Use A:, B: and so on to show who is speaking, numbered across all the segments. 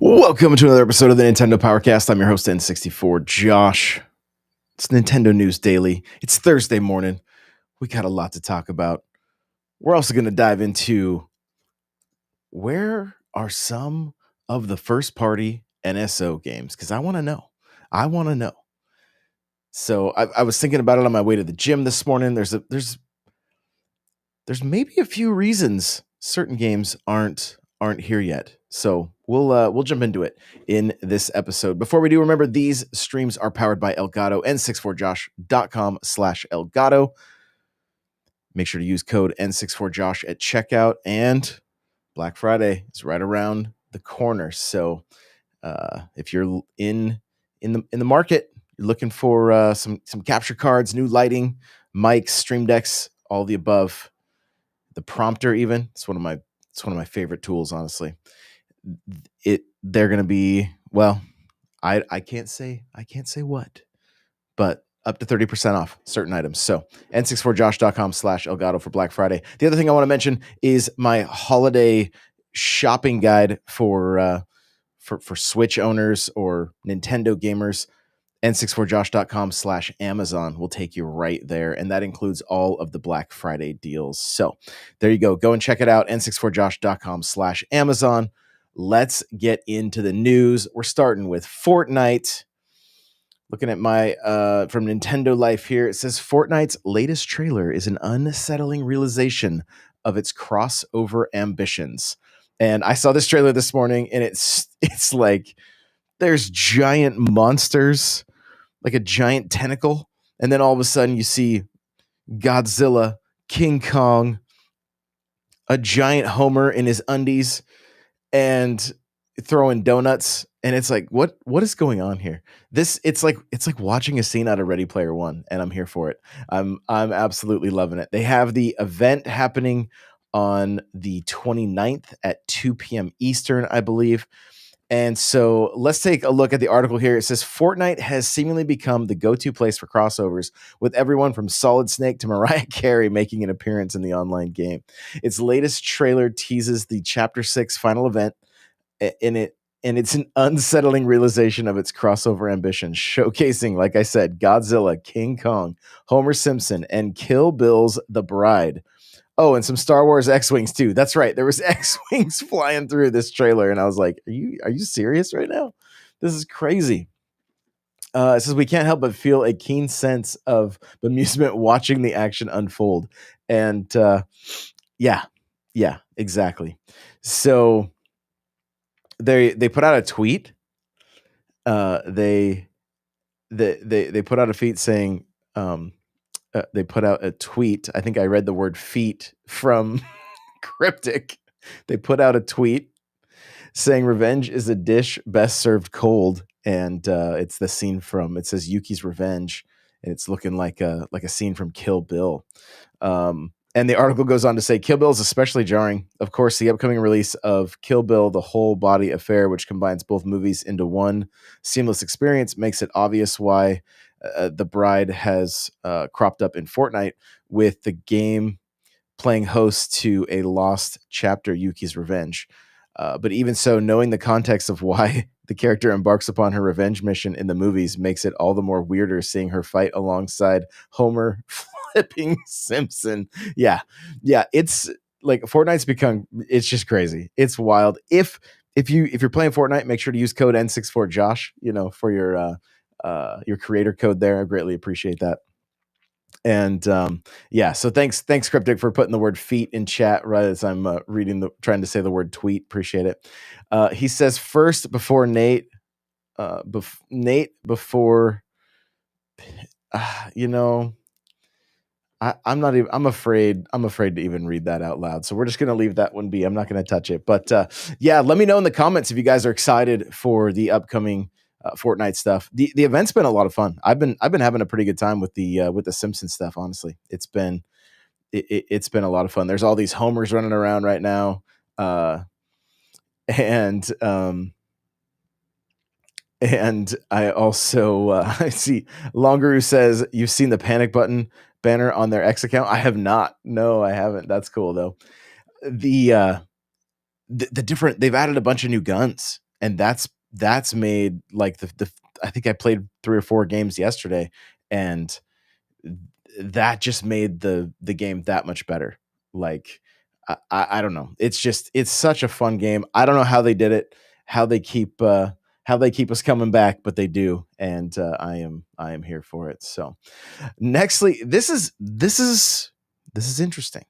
A: Welcome to another episode of the Nintendo Powercast. I'm your host, N64 Josh. It's Nintendo News Daily. It's Thursday morning. We got a lot to talk about. We're also going to dive into where are some of the first-party NSO games? Because I want to know. So I was thinking about it on my way to the gym this morning. There's maybe a few reasons certain games aren't here yet. So we'll jump into it in this episode. Before we do, remember these streams are powered by Elgato, n64josh.com/Elgato. Make sure to use code N64Josh at checkout, and Black Friday is right around the corner. So if you're in the market, you're looking for some capture cards, new lighting, mics, stream decks, all the above. The prompter, even, it's one of my favorite tools, honestly. They're going to be, well, I can't say what, but up to 30% off certain items. So n64josh.com/Elgato for Black Friday. The other thing I want to mention is my holiday shopping guide for Switch owners or Nintendo gamers. n64josh.com/Amazon will take you right there, and that includes all of the Black Friday deals. So there you go. Go and check it out, n64josh.com/Amazon. Let's get into the news. We're starting with Fortnite. Looking at my from Nintendo Life here, it says Fortnite's latest trailer is an unsettling realization of its crossover ambitions. And I saw this trailer this morning, and it's like there's giant monsters, like a giant tentacle, and then all of a sudden you see Godzilla, King Kong, a giant Homer in his undies, and throwing donuts, and it's like, what is going on here? It's like watching a scene out of Ready Player One, and I'm here for it. I'm absolutely loving it. They have the event happening on the 29th at 2 p.m. Eastern, I believe. And so let's take a look at the article here. It says Fortnite has seemingly become the go-to place for crossovers, with everyone from Solid Snake to Mariah Carey making an appearance in the online game. Its latest trailer teases the Chapter 6 final event, and it's an unsettling realization of its crossover ambitions, showcasing, like I said, Godzilla, King Kong, Homer Simpson, and Kill Bill's The Bride. Oh, and some Star Wars X-Wings too. That's right. There was X-Wings flying through this trailer, and I was like, are you serious right now? This is crazy. It says we can't help but feel a keen sense of amusement watching the action unfold. And yeah, exactly. So they put out a tweet. They put out a feed saying they put out a tweet. I think I read the word feet from Cryptic. They put out a tweet saying revenge is a dish best served cold, and it's the scene from, it says Yuki's Revenge, and it's looking like a scene from Kill Bill. And the article goes on to say Kill Bill is especially jarring. Of course, the upcoming release of Kill Bill, the whole body affair, which combines both movies into one seamless experience, makes it obvious why The Bride has cropped up in Fortnite, with the game playing host to a lost chapter, Yuki's Revenge. But even so, knowing the context of why the character embarks upon her revenge mission in the movies makes it all the more weirder seeing her fight alongside Homer flipping Simpson. Yeah. It's like Fortnite's become, it's just crazy. It's wild. If you're playing Fortnite, make sure to use code N64Josh, for your creator code there. I greatly appreciate that. And so thanks Cryptic for putting the word feet in chat right as I'm trying to say the word tweet. Appreciate it. He says first before Nate, before, I'm afraid to even read that out loud. So we're just going to leave that one be. I'm not going to touch it, but let me know in the comments if you guys are excited for the upcoming Fortnite stuff. The event's been a lot of fun. I've been having a pretty good time with the Simpsons stuff. Honestly, it's been a lot of fun. There's all these homers running around right now, and I also I see Longaroo says you've seen the panic button banner on their X account. I have not. No, I haven't. That's cool though. The different, they've added a bunch of new guns. and that's made like the I think I played 3 or 4 games yesterday, and that just made the game that much better. Like I don't know. It's just it's such a fun game. I don't know how they did it, how they keep us coming back, but they do, and I am here for it. So nextly, this is interesting,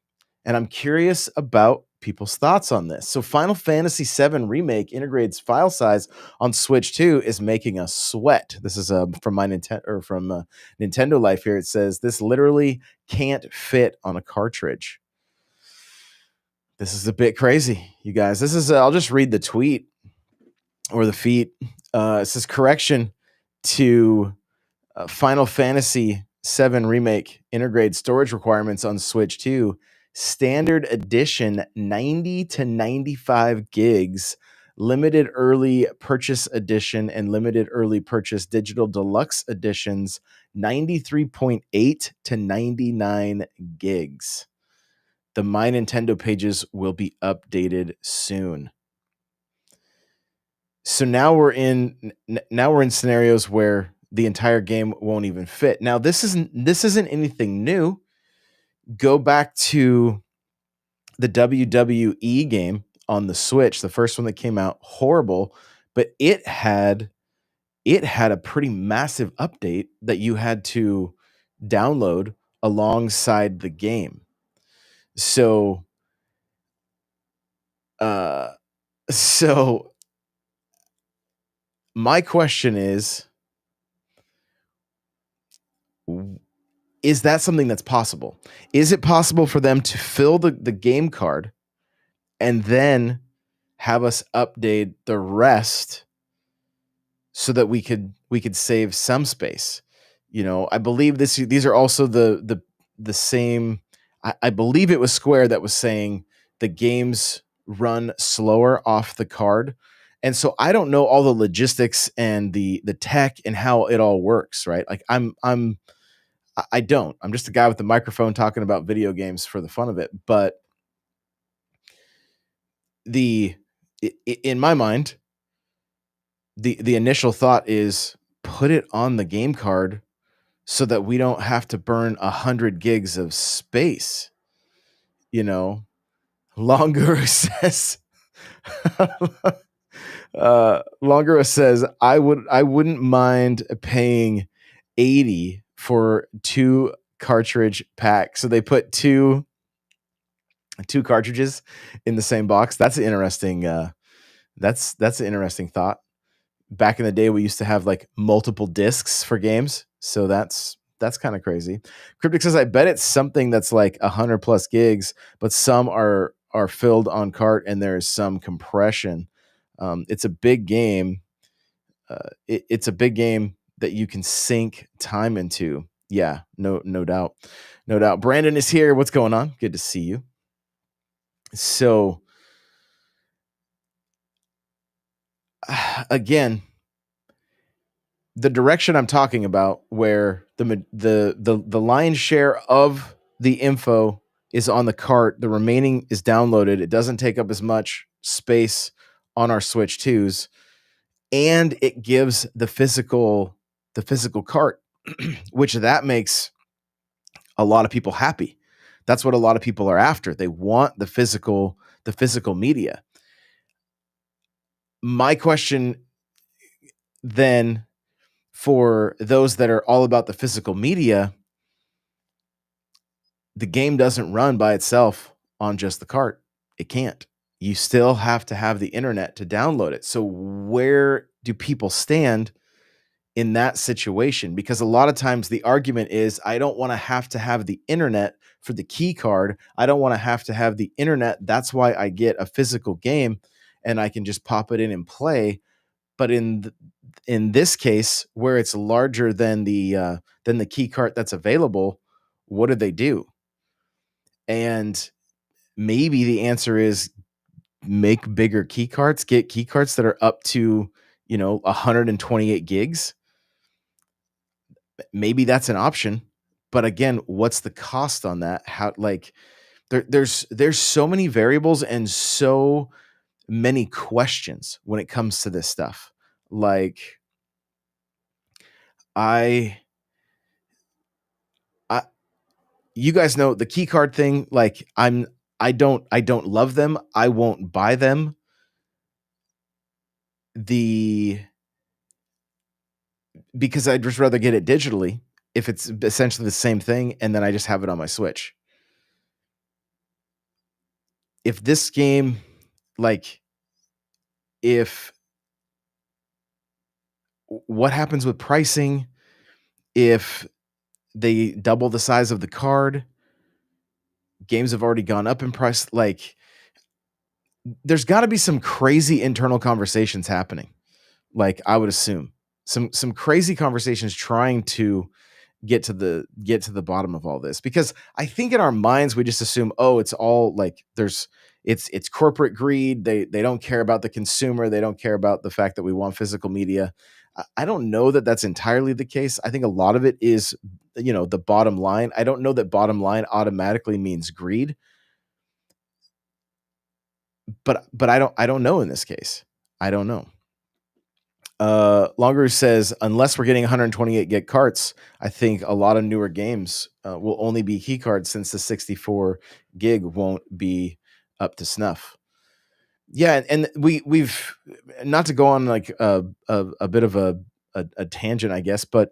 A: and I'm curious about people's thoughts on this. So, Final Fantasy VII Remake integrates file size on Switch 2 is making us sweat. This is from my Nintendo or from Nintendo Life here. It says this literally can't fit on a cartridge. This is a bit crazy, you guys. This is I'll just read the tweet or the feed. It says correction to Final Fantasy VII Remake integrated storage requirements on Switch 2. Standard edition 90 to 95 gigs, limited early purchase edition and limited early purchase digital deluxe editions 93.8 to 99 gigs. The My Nintendo pages will be updated soon. So now we're in scenarios where the entire game won't even fit. Now this isn't anything new. Go back to the WWE game on the Switch, the first one that came out, horrible, but it had a pretty massive update that you had to download alongside the game. So so my question is that something that's possible? Is it possible for them to fill the game card and then have us update the rest so that we could save some space? You know, I believe these are also the same. I believe it was Square that was saying the games run slower off the card. And so I don't know all the logistics and the tech and how it all works, right? Like I don't. I'm just a guy with a microphone talking about video games for the fun of it. But in my mind, the initial thought is put it on the game card so that we don't have to burn 100 gigs of space. You know, Longura says. Longura says I wouldn't mind paying 80 for 2 cartridge pack. So they put two cartridges in the same box. That's an interesting that's an interesting thought. Back in the day we used to have like multiple discs for games, so that's kind of crazy. Cryptic says I bet it's something that's like 100 plus gigs, but some are filled on cart and there's some compression. It's a big game. It's a big game that you can sink time into. Yeah, no doubt. No doubt. Brandon is here. What's going on? Good to see you. So again, the direction I'm talking about, where the lion's share of the info is on the cart, the remaining is downloaded. It doesn't take up as much space on our Switch 2s, and it gives the physical cart, which that makes a lot of people happy. That's what a lot of people are after. They want the physical media. My question then, for those that are all about the physical media, the game doesn't run by itself on just the cart. It can't. You still have to have the internet to download it. So where do people stand in that situation? Because a lot of times the argument is, I don't want to have the internet for the key card. I don't want to have the internet. That's why I get a physical game and I can just pop it in and play. But in this case, where it's larger than the key card that's available, what do? And maybe the answer is make bigger key cards, get key cards that are up to 128 gigs. Maybe that's an option, but again, what's the cost on that? How, like, there's so many variables and so many questions when it comes to this stuff. Like I I you guys know the key card thing, like I don't love them. I won't buy them. The Because I'd just rather get it digitally if it's essentially the same thing and then I just have it on my Switch. If this game, like if what happens with pricing if they double the size of the card? Games have already gone up in price. Like there's got to be some crazy internal conversations happening. Like I would assume some crazy conversations trying to get to the bottom of all this, because I think in our minds we just assume, oh, it's all like it's corporate greed. They don't care about the consumer. They don't care about the fact that we want physical media. I don't know that that's entirely the case. I think a lot of it is, the bottom line. I don't know that bottom line automatically means greed, but I don't know in this case. I don't know. Longer says, unless we're getting 128 gig carts, I think a lot of newer games will only be key cards, since the 64 gig won't be up to snuff. Yeah, and we've not to go on like a bit of a tangent, I guess, but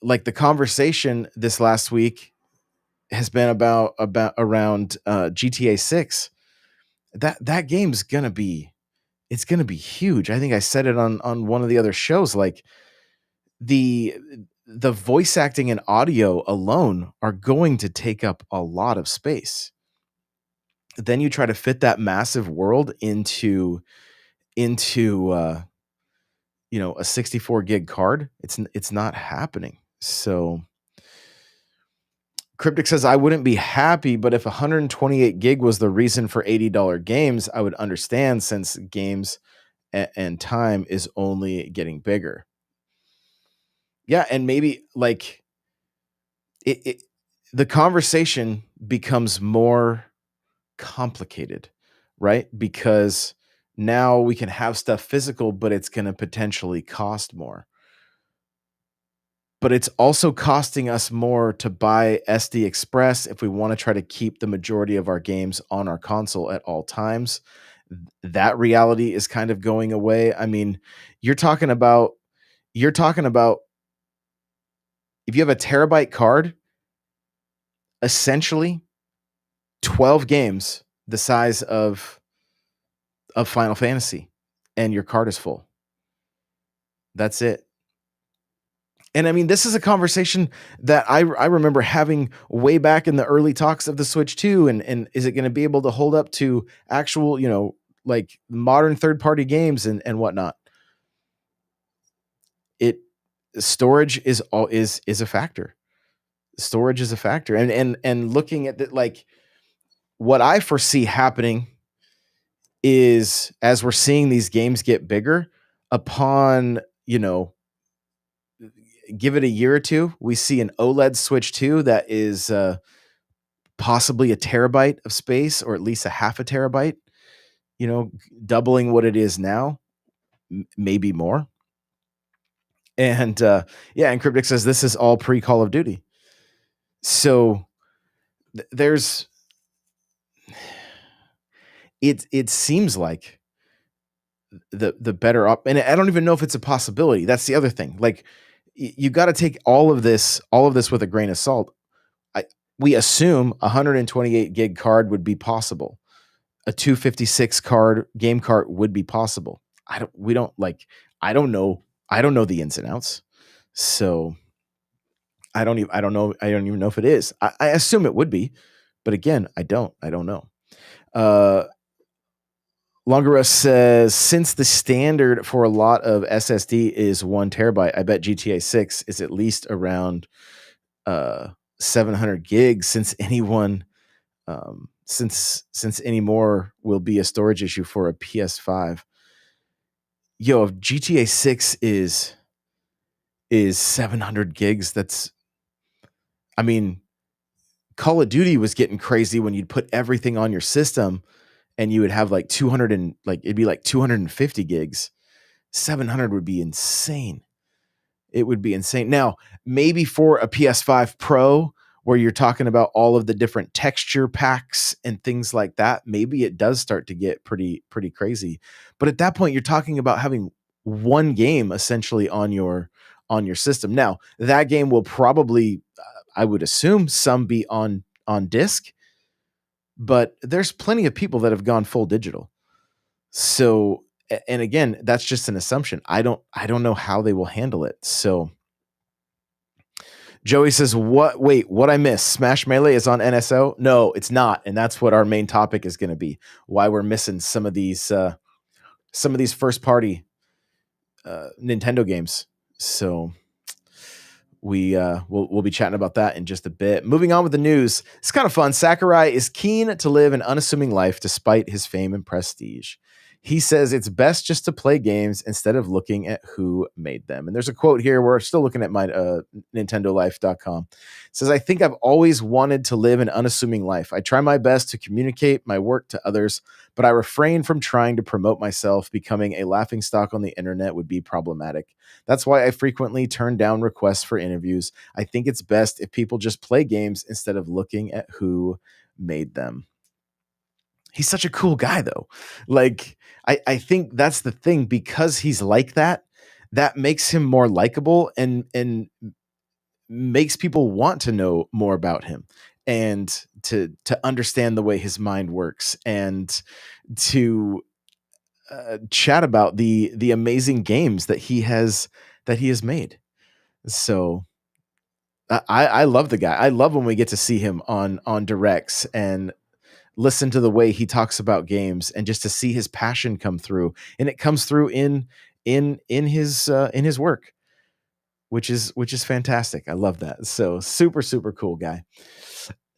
A: like the conversation this last week has been about around GTA 6. That game's gonna be it's gonna be huge. I think I said it on one of the other shows. Like the the voice acting and audio alone are going to take up a lot of space. Then you try to fit that massive world into a 64 gig card. It's not happening. So Cryptic says, I wouldn't be happy, but if 128 gig was the reason for $80 games, I would understand, since games and time is only getting bigger. Yeah, and maybe like it the conversation becomes more complicated, right? Because now we can have stuff physical, but it's going to potentially cost more. But it's also costing us more to buy SD Express if we want to try to keep the majority of our games on our console at all times. That reality is kind of going away. I mean, you're talking about if you have a terabyte card, essentially 12 games the size of Final Fantasy, and your card is full. That's it. And I mean, this is a conversation that I remember having way back in the early talks of the Switch 2, and is it going to be able to hold up to actual, like modern third-party games and whatnot? It Storage is a factor. Storage is a factor. And looking at that, like what I foresee happening is, as we're seeing these games get bigger, upon, give it a year or two, we see an OLED Switch 2 that is possibly a terabyte of space, or at least a half a terabyte, doubling what it is now, maybe more. And yeah, and Cryptic says this is all pre Call of Duty. So there's it seems like the better up, and I don't even know if it's a possibility. That's the other thing. Like you got to take all of this with a grain of salt. We assume 128 gig card would be possible. A 256 card game cart would be possible. I don't know. I don't know the ins and outs. So I don't know. I don't even know if it is. I assume it would be, but again, I don't know. Longarus says, since the standard for a lot of SSD is 1 terabyte, I bet GTA 6 is at least around 700 gigs, since since any more will be a storage issue for a PS5. Yo, if GTA 6 is 700 gigs, I mean, Call of Duty was getting crazy when you'd put everything on your system, and you would have like 200 and like it'd be like 250 gigs. 700 would be insane. It would be insane. Now, maybe for a PS5 Pro, where you're talking about all of the different texture packs and things like that, maybe it does start to get pretty crazy. But at that point, you're talking about having one game essentially on your system. Now, that game will probably, I would assume, some be on disc, but there's plenty of people that have gone full digital. So, and again, that's just an assumption. I don't know how they will handle it. So Joey says, "What? Wait, what I missed? Smash Melee is on NSO? No, it's not, and that's what our main topic is going to be. Why we're missing some of these first party Nintendo games. So we'll be chatting about that in just a bit. Moving on with the news. It's kind of fun. Sakurai is keen to live an unassuming life despite his fame and prestige. He says it's best just to play games instead of looking at who made them. And there's a quote here. We're still looking at my NintendoLife.com. It says, I think I've always wanted to live an unassuming life. I try my best to communicate my work to others, but I refrain from trying to promote myself. Becoming a laughingstock on the internet would be problematic. That's why I frequently turn down requests for interviews. I think it's best if people just play games instead of looking at who made them. He's such a cool guy, though. Like, I think that's the thing, because he's like that, that makes him more likable and makes people want to know more about him and to understand the way his mind works and to chat about the amazing games that he has made. So I love the guy. I love when we get to see him on directs and listen to the way he talks about games and just to see his passion come through, and it comes through in his work, which is fantastic. I love that. So super cool guy.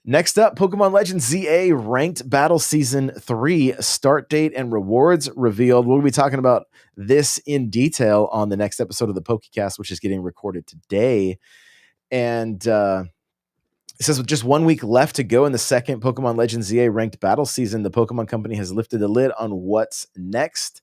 A: Next up, Pokemon Legends ZA Ranked Battle Season 3 start date and rewards revealed. We'll be talking about this in detail on the next episode of the PokeCast, which is getting recorded today. And it says with just 1 week left to go in the second Pokemon Legends ZA Ranked Battle Season, the Pokemon Company has lifted the lid on what's next.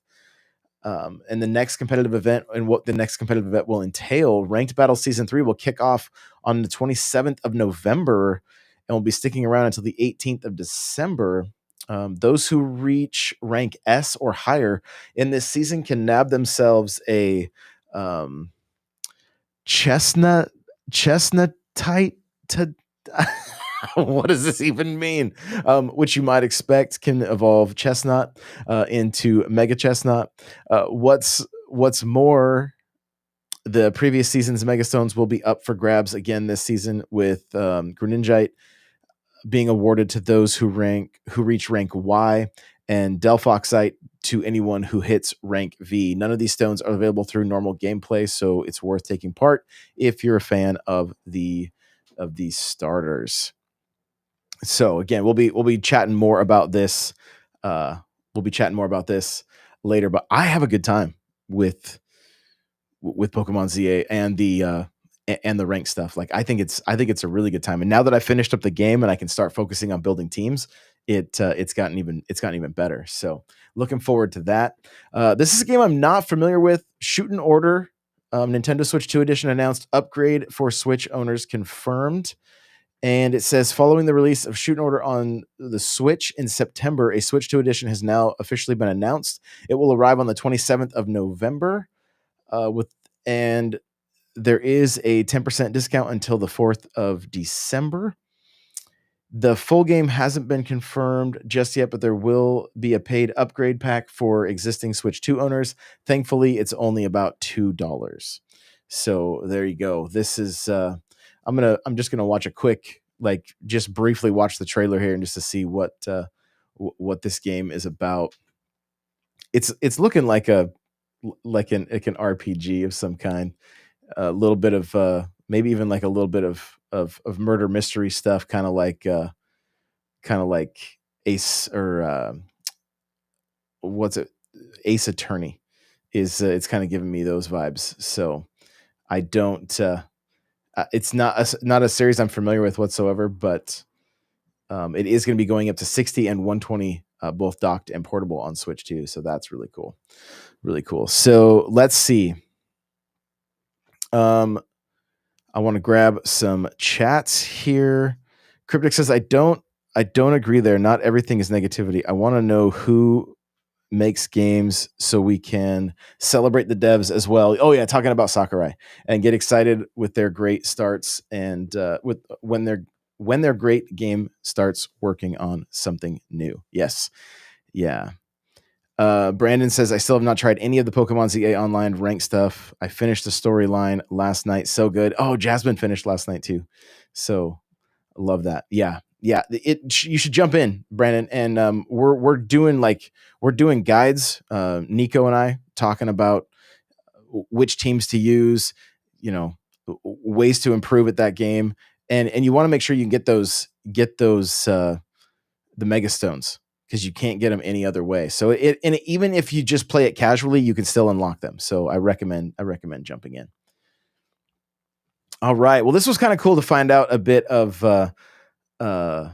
A: And the next competitive event and what the next competitive event will entail. Ranked Battle Season 3 will kick off on the 27th of November and will be sticking around until the 18th of December. Those who reach rank S or higher in this season can nab themselves a chestnut tight to what does this even mean? Which you might expect can evolve Chestnut into Mega Chestnut. What's more, the previous season's Megastones will be up for grabs again this season, with Greninjite being awarded to those who reach rank Y, and Delphoxite to anyone who hits rank V. None of these stones are available through normal gameplay, so it's worth taking part if you're a fan of these starters. So again, we'll be chatting more about this. We'll be chatting more about this later. But I have a good time with Pokemon ZA and the rank stuff. Like I think it's a really good time. And now that I finished up the game and I can start focusing on building teams, it's gotten even better. So looking forward to that. This is a game I'm not familiar with. Shoot and Order, Nintendo Switch 2 Edition announced upgrade for Switch owners confirmed. And it says, following the release of Shoot and Order on the Switch in September, a Switch 2 edition has now officially been announced. It will arrive on the 27th of November, and there is a 10% discount until the 4th of December. The full game hasn't been confirmed just yet, but there will be a paid upgrade pack for existing Switch 2 owners. Thankfully, it's only about $2. So there you go. This is I'm just gonna watch a quick, just briefly watch the trailer here, and just to see what this game is about. It's looking like an RPG of some kind. A little bit of maybe even like a little bit of murder mystery stuff, kind of like Ace, or what's it? Ace Attorney is it's kind of giving me those vibes. So I don't. It's not a series I'm familiar with whatsoever, but it is going to be going up to 60 and 120 both docked and portable on Switch too. So that's really cool. Really cool. So let's see. I want to grab some chats here. Cryptic says, I don't agree there. Not everything is negativity. I want to know who makes games so we can celebrate the devs as well. Oh yeah, talking about Sakurai, and get excited with their great starts and with when their great game starts working on something new. Yes. Yeah. Brandon says, I still have not tried any of the Pokemon ZA Online ranked stuff. I finished the storyline last night. So good. Oh, Jasmine finished last night too. So I love that. Yeah. Yeah. You should jump in, Brandon. And we're doing guides. Nico and I talking about which teams to use, ways to improve at that game. And you want to make sure you can get those the Mega Stones, because you can't get them any other way. So even if you just play it casually, you can still unlock them. So I recommend jumping in. All right. Well, this was kind of cool to find out a bit of a bit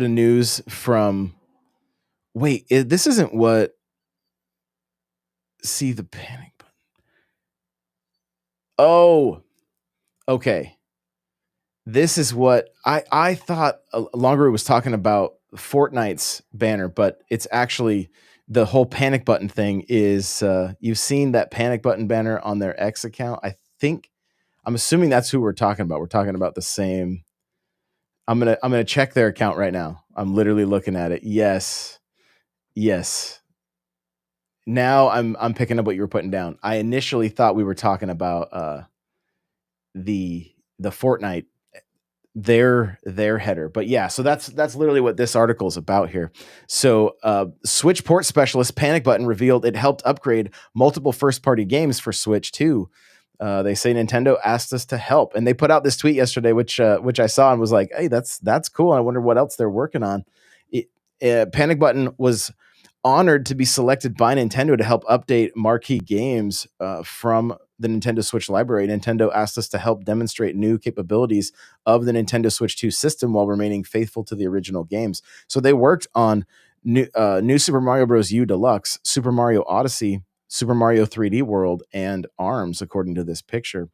A: of news from. Wait, this isn't what. See the panic button. Oh, okay. This is what I thought longer was talking about Fortnite's banner, but it's actually the whole panic button thing is you've seen that panic button banner on their X account. I'm assuming that's who we're talking about. We're talking about the same. I'm gonna check their account right now. I'm literally looking at it. Yes. Now I'm picking up what you were putting down. I initially thought we were talking about the Fortnite, their header, but yeah, so that's literally what this article is about here. So Switch port specialist Panic Button revealed it helped upgrade multiple first party games for Switch too. They say Nintendo asked us to help, and they put out this tweet yesterday, which I saw and was like, hey, that's cool. I wonder what else they're working on. Panic Button was honored to be selected by Nintendo to help update marquee games from the Nintendo Switch library. Nintendo asked us to help demonstrate new capabilities of the Nintendo Switch 2 system while remaining faithful to the original games. So they worked on new Super Mario Bros. U Deluxe, Super Mario Odyssey, Super Mario 3D World, and ARMS, according to this picture.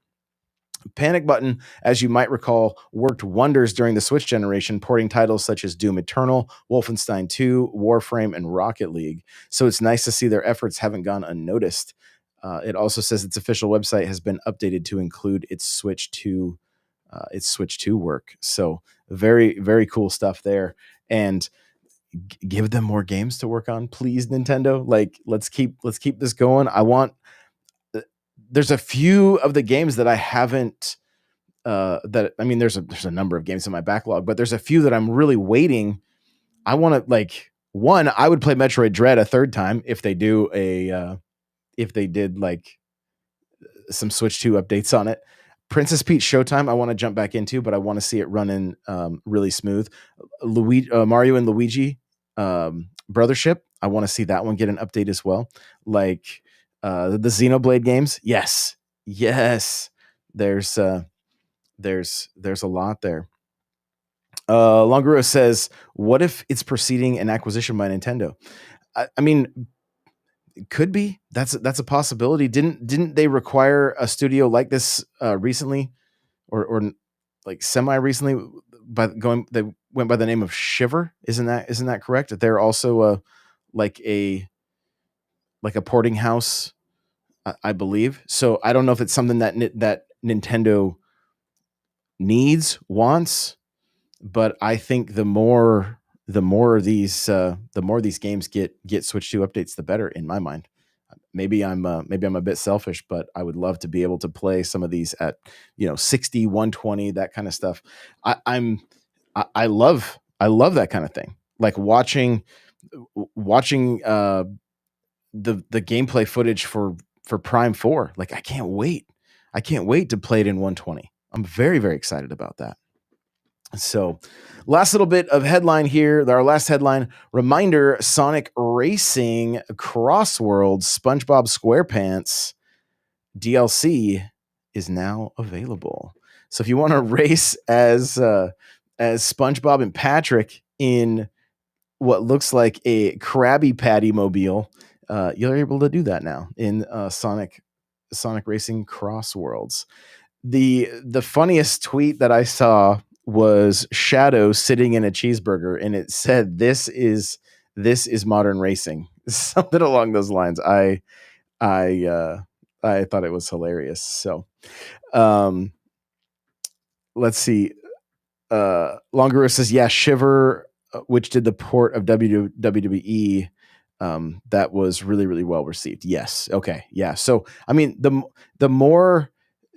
A: Panic Button, as you might recall, worked wonders during the Switch generation, porting titles such as Doom Eternal, Wolfenstein 2, Warframe, and Rocket League. So it's nice to see their efforts haven't gone unnoticed. It also says its official website has been updated to include its Switch 2 work. So very, very cool stuff there. And give them more games to work on, please, Nintendo. Like, let's keep this going. There's a few of the games that I haven't there's a number of games in my backlog, but there's a few that I'm really waiting. I want to one, I would play Metroid Dread a third time if they did like some Switch 2 updates on it. Princess Peach Showtime, I want to jump back into, but I want to see it running really smooth. Mario and Luigi Brothership, I want to see that one get an update as well. Like the Xenoblade games, yes. There's a lot there. Longuro says, what if it's preceding an acquisition by Nintendo? I mean, it could be. That's a possibility. Didn't they require a studio like this recently, or like semi recently? They went by the name of Shiver. Isn't that correct? They're also like a porting house, I believe. So I don't know if it's something that Nintendo wants, but I think the more these games get Switch 2 updates, the better in my mind. Maybe I'm a bit selfish, but I would love to be able to play some of these at 60, 120, that kind of stuff. I love that kind of thing. Like watching the gameplay footage for Prime 4. Like I can't wait to play it in 120. I'm very, very excited about that. So, last little bit of headline here. Our last headline reminder: Sonic Racing Crossworld SpongeBob SquarePants DLC is now available. So, if you want to race as SpongeBob and Patrick in what looks like a Krabby Patty mobile. You're able to do that now in Sonic Racing Cross Worlds. The funniest tweet that I saw was Shadow sitting in a cheeseburger, and it said, "This is modern racing," something along those lines. I I thought it was hilarious. So, um, let's see. Longaroo says, "Yeah, Shiver, which did the port of WWE, that was really really well received." Yes. Okay. Yeah. So, I mean, the more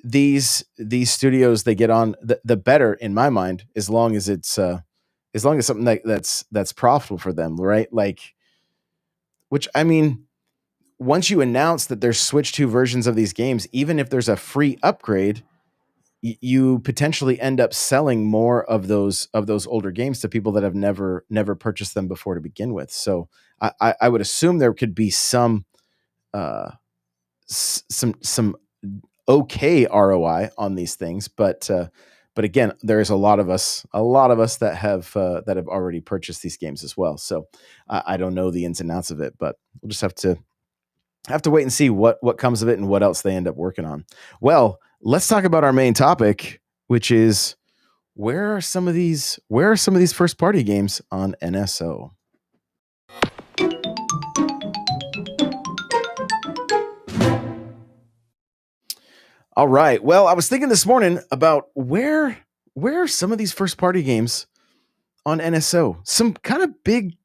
A: these studios they get on, the better in my mind, as long as something that's profitable for them, right? Like, which I mean, once you announce that there's Switch 2 versions of these games, even if there's a free upgrade, you potentially end up selling more of those older games to people that have never purchased them before to begin with. So I would assume there could be uh, some okay ROI on these things, but again, there's a lot of us that have already purchased these games as well. So I don't know the ins and outs of it, but we'll just have to wait and see what comes of it and what else they end up working on. Well, let's talk about our main topic, which is where are some of these first party games on NSO? All right. Well, I was thinking this morning about where are some of these first party games on NSO? Some kind of big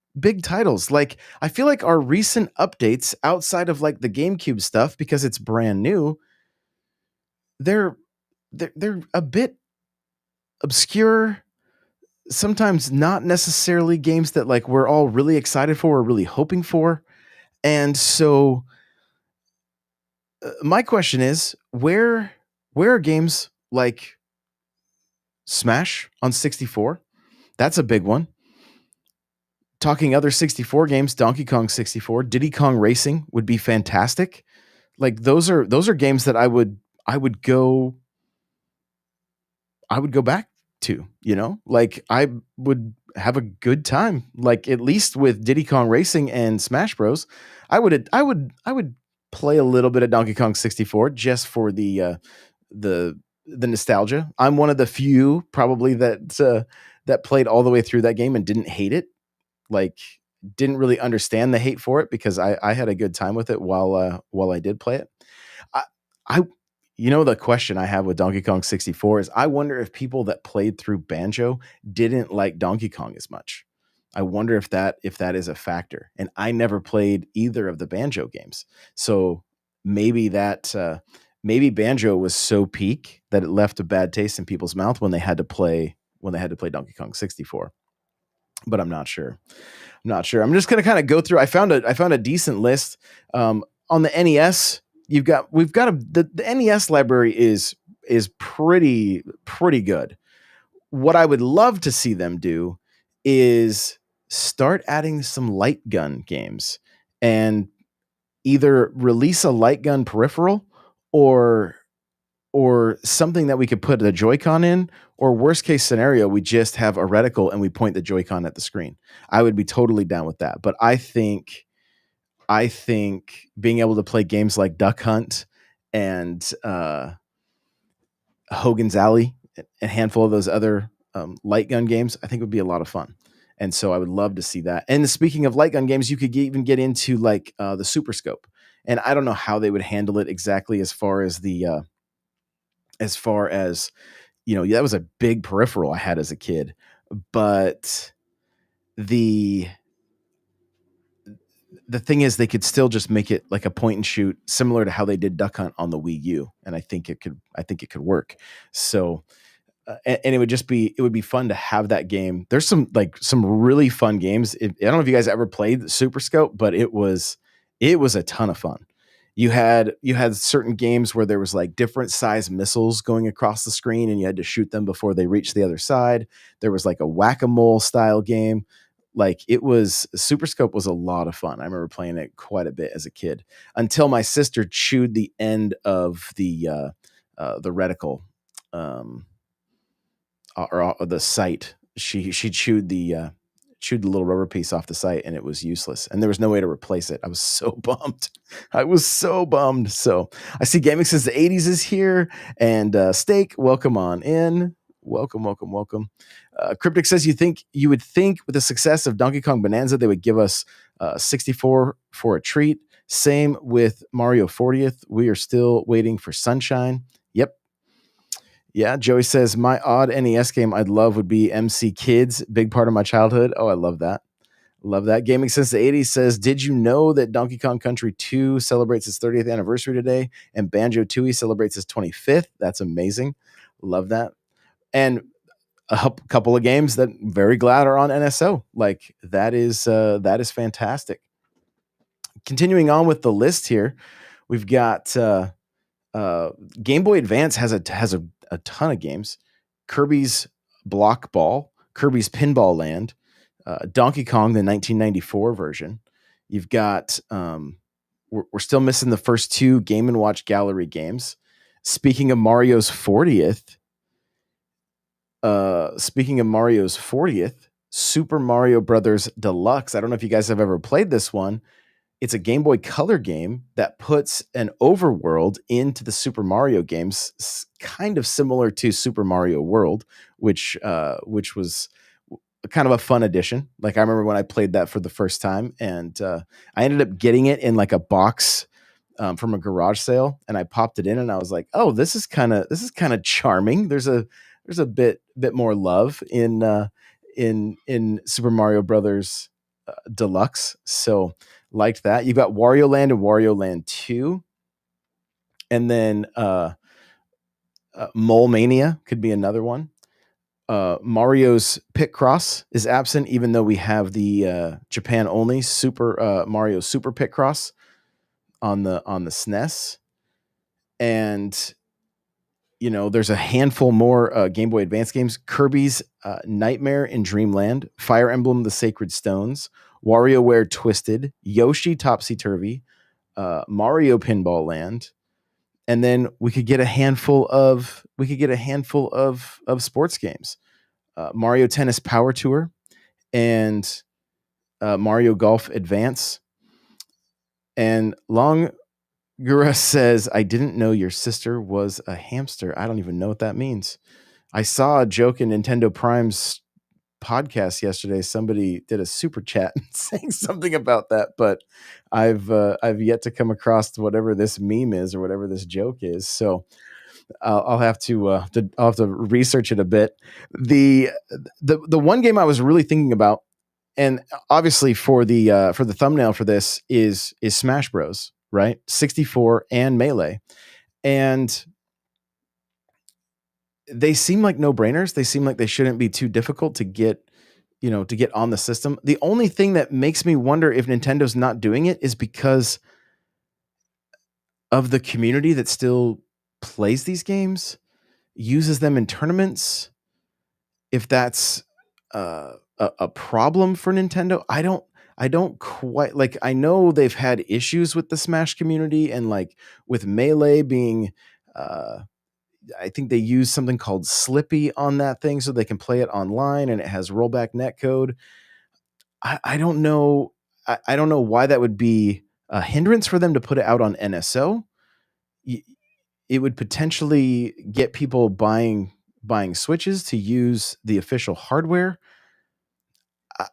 A: titles. Like I feel like our recent updates outside of like the GameCube stuff because it's brand new, they're they're a bit obscure, sometimes not necessarily games that like we're all really excited for or really hoping for. And so my question is where are games like Smash on 64? That's a big one. Talking other 64 games, Donkey Kong 64, Diddy Kong Racing would be fantastic. Like those are games that I would go back to, Like I would have a good time. Like at least with Diddy Kong Racing and Smash Bros. I would play a little bit of Donkey Kong 64 just for the nostalgia. I'm one of the few probably that played all the way through that game and didn't hate it. Like didn't really understand the hate for it because I had a good time with it while I did play it. I, I the question I have with Donkey Kong 64 is I wonder if people that played through Banjo didn't like Donkey Kong as much. I wonder if that is a factor. And I never played either of the Banjo games. So maybe maybe Banjo was so peak that it left a bad taste in people's mouth when they had to play Donkey Kong 64. But I'm not sure. Not sure. I'm just gonna kind of go through. I found a decent list. On the NES. We've got the NES library is pretty good. What I would love to see them do is start adding some light gun games and either release a light gun peripheral or or something that we could put the Joy-Con in, or worst case scenario, we just have a reticle and we point the Joy-Con at the screen. I would be totally down with that. But I think being able to play games like Duck Hunt and Hogan's Alley, a handful of those other light gun games, I think would be a lot of fun. And so I would love to see that. And speaking of light gun games, you could even get into like the Super Scope. And I don't know how they would handle it exactly as far as that was a big peripheral I had as a kid, but the the thing is they could still just make it like a point and shoot similar to how they did Duck Hunt on the Wii U, and I think it could work. So and it would be fun to have that game. There's some really fun games. I don't know if you guys ever played the Super Scope, but it was a ton of fun. You had certain games where there was like different size missiles going across the screen, and you had to shoot them before they reached the other side. There was like a whack-a-mole style game. Like it was Super Scope was a lot of fun. I remember playing it quite a bit as a kid until my sister chewed the end of the reticle. Um, or the sight. She chewed the little rubber piece off the site and it was useless. And there was no way to replace it. I was so bummed. I was so bummed. So I see Gaming says the 80s is here. And Steak, welcome on in. Welcome, welcome, welcome. Cryptic says you would think with the success of Donkey Kong Bonanza, they would give us 64 for a treat. Same with Mario 40th. We are still waiting for Sunshine. Yep. Yeah, Joey says my odd NES game I'd love would be MC Kids. Big part of my childhood. Oh, I love that. Love that. Gaming since the 80s says, did you know that Donkey Kong Country 2 celebrates its 30th anniversary today and Banjo-Tooie celebrates its 25th? That's amazing. Love that. And a couple of games that I'm very glad are on NSO. Like that is fantastic. Continuing on with the list here, we've got Game Boy Advance has a ton of games. Kirby's Block Ball, Kirby's Pinball Land, Donkey Kong, the 1994 version. You've got we're still missing the first two Game & Watch Gallery games. Speaking of Mario's 40th, Super Mario Brothers Deluxe. I don't know if you guys have ever played this one. It's a Game Boy Color game that puts an overworld into the Super Mario games, kind of similar to Super Mario World, which was kind of a fun addition. Like I remember when I played that for the first time, and I ended up getting it in like a box from a garage sale, and I popped it in, and I was like, "Oh, this is kind of charming." There's a bit more love in Super Mario Brothers Deluxe, so liked that. You've got Wario Land and Wario Land 2, and then Mole Mania could be another one. Mario's Picross is absent, even though we have the Japan only Super Mario Super Picross on the SNES, and you know there's a handful more Game Boy Advance games: Kirby's Nightmare in Dreamland, Fire Emblem: The Sacred Stones, WarioWare Twisted, Yoshi Topsy Turvy, Mario Pinball Land, and then we could get a handful of sports games: Mario Tennis Power Tour and Mario Golf Advance. And Longura says, I didn't know your sister was a hamster. I don't even know what that means. I saw a joke in Nintendo Prime's podcast yesterday. Somebody did a super chat saying something about that, but I've yet to come across whatever this meme is or whatever this joke is. So I'll have to research it a bit. The one game I was really thinking about, and obviously for the thumbnail for this is Smash Bros. Right, 64 and Melee, and they seem like no-brainers. They seem like they shouldn't be too difficult to get on the system. The only thing that makes me wonder if Nintendo's not doing it is because of the community that still plays these games, uses them in tournaments. If that's a problem for Nintendo, I don't quite like. I know they've had issues with the Smash community and like with Melee being. I think they use something called Slippy on that thing so they can play it online and it has rollback netcode. I don't know. I don't know why that would be a hindrance for them to put it out on NSO. It would potentially get people buying Switches to use the official hardware.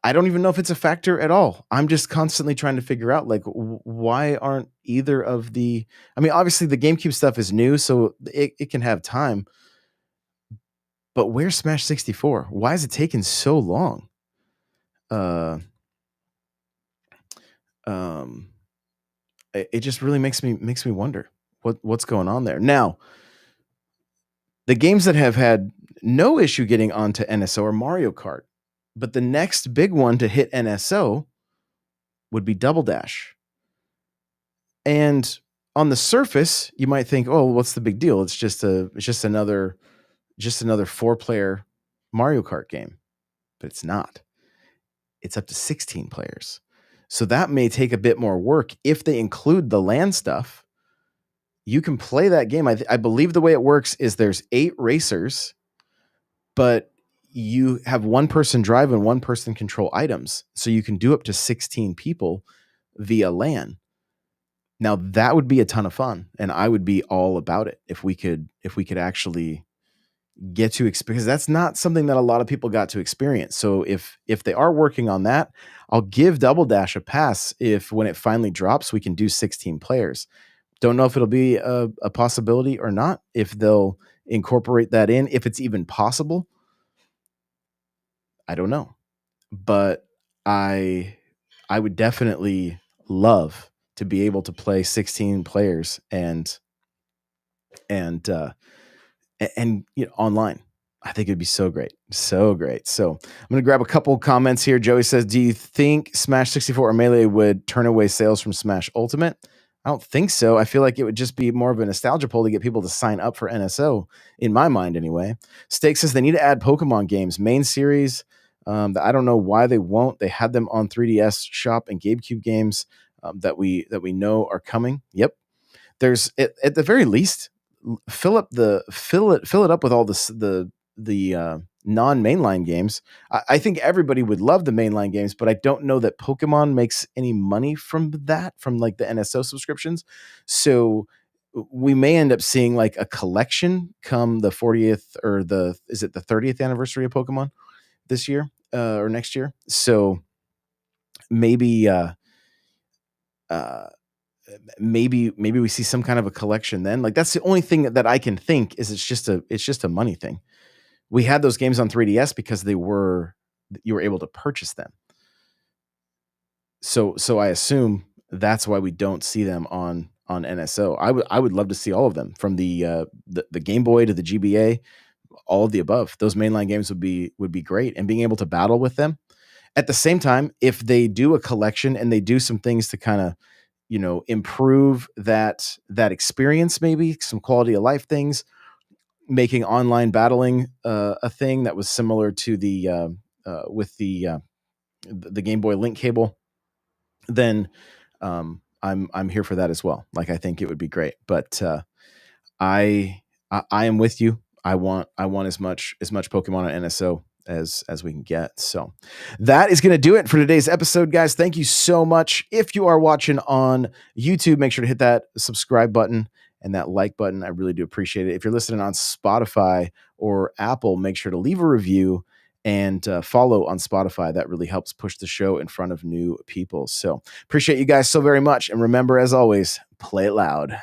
A: I don't even know if it's a factor at all. I'm just constantly trying to figure out like why aren't either of the. I mean, obviously the GameCube stuff is new, so it can have time. But where's Smash 64? Why is it taking so long? It just really makes me wonder what's going on there. Now, the games that have had no issue getting onto NSO are Mario Kart, but the next big one to hit NSO would be Double Dash. And on the surface, you might think, "Oh, what's the big deal? It's just another 4-player Mario Kart game." But it's not. It's up to 16 players. So that may take a bit more work if they include the LAN stuff. You can play that game. I believe the way it works is there's 8 racers, but you have one person drive and one person control items. So you can do up to 16 people via LAN. Now that would be a ton of fun, and I would be all about it if we could actually get to experience. Because that's not something that a lot of people got to experience. So if they are working on that, I'll give Double Dash a pass if when it finally drops, we can do 16 players. Don't know if it'll be a possibility or not, if they'll incorporate that in, if it's even possible. I don't know. But I would definitely love to be able to play 16 players and online. I think it'd be so great. So great. So I'm going to grab a couple comments here. Joey says, do you think Smash 64 or Melee would turn away sales from Smash Ultimate? I don't think so. I feel like it would just be more of a nostalgia pull to get people to sign up for NSO, in my mind anyway. Steak says they need to add Pokemon games, main series. I don't know why they won't. They had them on 3DS Shop and GameCube games that we know are coming. Yep. There's at the very least, fill it up with all the non-mainline games. I think everybody would love the mainline games, but I don't know that Pokemon makes any money from that, from like the NSO subscriptions. So we may end up seeing like a collection come the 40th or the 30th anniversary of Pokemon this year or next year. So maybe maybe we see some kind of a collection then. Like that's the only thing that I can think is it's just a money thing. We had those games on 3DS because you were able to purchase them. So I assume that's why we don't see them on NSO. I would love to see all of them, from the Game Boy to the GBA, all of the above. Those mainline games would be great, and being able to battle with them. At the same time, if they do a collection and they do some things to kind of, improve that experience, maybe some quality of life things, making online battling a thing that was similar to the with the Game Boy Link cable, then I'm here for that as well. Like, I think it would be great. But I am with you. I want as much Pokemon on NSO as we can get. So that is going to do it for today's episode, guys. Thank you so much. If you are watching on YouTube, make sure to hit that subscribe button and that like button. I really do appreciate it. If you're listening on Spotify or Apple, make sure to leave a review and follow on Spotify. That really helps push the show in front of new people. So appreciate you guys so very much. And remember, as always, play it loud.